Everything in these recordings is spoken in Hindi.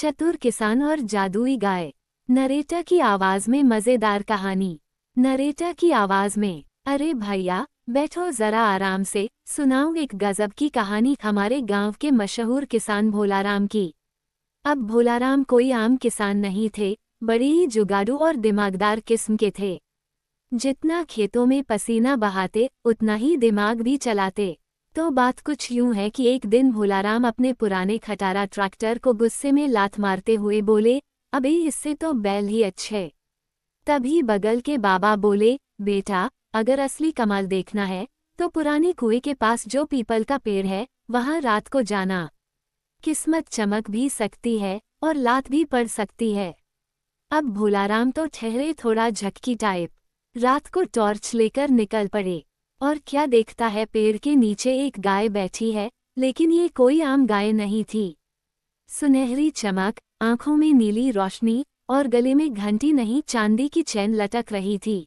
चतुर किसान और जादुई गाय। नरेटर की आवाज में मजेदार कहानी। नरेटर की आवाज में, अरे भैया बैठो जरा आराम से, सुनाऊं एक गजब की कहानी हमारे गांव के मशहूर किसान भोलाराम की। अब भोलाराम कोई आम किसान नहीं थे, बड़े ही जुगाड़ू और दिमागदार किस्म के थे। जितना खेतों में पसीना बहाते उतना ही दिमाग भी चलाते। तो बात कुछ यूं है कि एक दिन भोलाराम अपने पुराने खटारा ट्रैक्टर को गुस्से में लात मारते हुए बोले, अबे इससे तो बैल ही अच्छे। तभी बगल के बाबा बोले, बेटा अगर असली कमाल देखना है तो पुराने कुएं के पास जो पीपल का पेड़ है वहां रात को जाना। किस्मत चमक भी सकती है और लात भी पड़ सकती है। अब भोलाराम तो ठहरे थोड़ा झटकी टाइप। रात को टॉर्च लेकर निकल पड़े और क्या देखता है, पेड़ के नीचे एक गाय बैठी है, लेकिन ये कोई आम गाय नहीं थी। सुनहरी चमक, आंखों में नीली रोशनी और गले में घंटी नहीं चांदी की चैन लटक रही थी।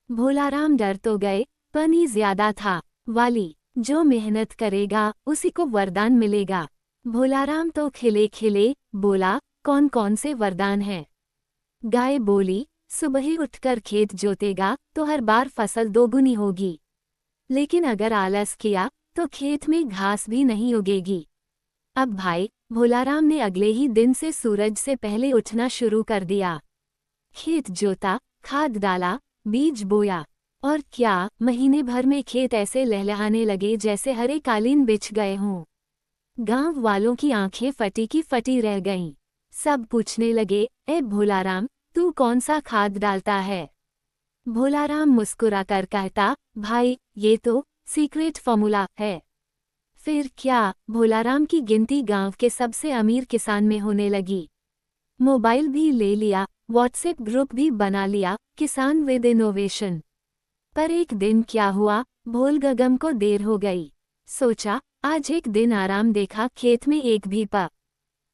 भोलाराम डर तो गए, पनी ज्यादा था। वाली जो मेहनत करेगा उसी को वरदान मिलेगा। भोलाराम तो खिले खिले बोला, कौन कौन से वरदान हैं? गाय बोली, सुबह उठकर खेत जोतेगा तो हर बार फसल दोगुनी होगी, लेकिन अगर आलस किया तो खेत में घास भी नहीं उगेगी। अब भाई भोलाराम ने अगले ही दिन से सूरज से पहले उठना शुरू कर दिया। खेत जोता, खाद डाला, बीज बोया और क्या महीने भर में खेत ऐसे लहलहाने लगे जैसे हरे कालीन बिछ गए हों। गांव वालों की आंखें फटी की फटी रह गईं। सब पूछने लगे, ए भोलाराम तू कौन सा खाद डालता है? भोलाराम मुस्कुराकर कहता, भाई ये तो सीक्रेट फॉर्मूला है। फिर क्या, भोलाराम की गिनती गांव के सबसे अमीर किसान में होने लगी। मोबाइल भी ले लिया, व्हाट्सएप ग्रुप भी बना लिया, किसान विद इनोवेशन। पर एक दिन क्या हुआ, भोल गगन को देर हो गई। सोचा आज एक दिन आराम, देखा खेत में एक भी पा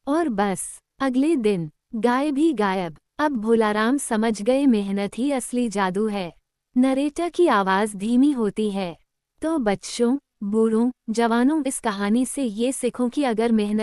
और बस अगले दिन गाय भी गायब। अब भोलाराम समझ गए मेहनत ही असली जादू है। नरेटर की आवाज धीमी होती है। तो बच्चों, बूढ़ों, जवानों, इस कहानी से ये सीखो कि अगर मेहनत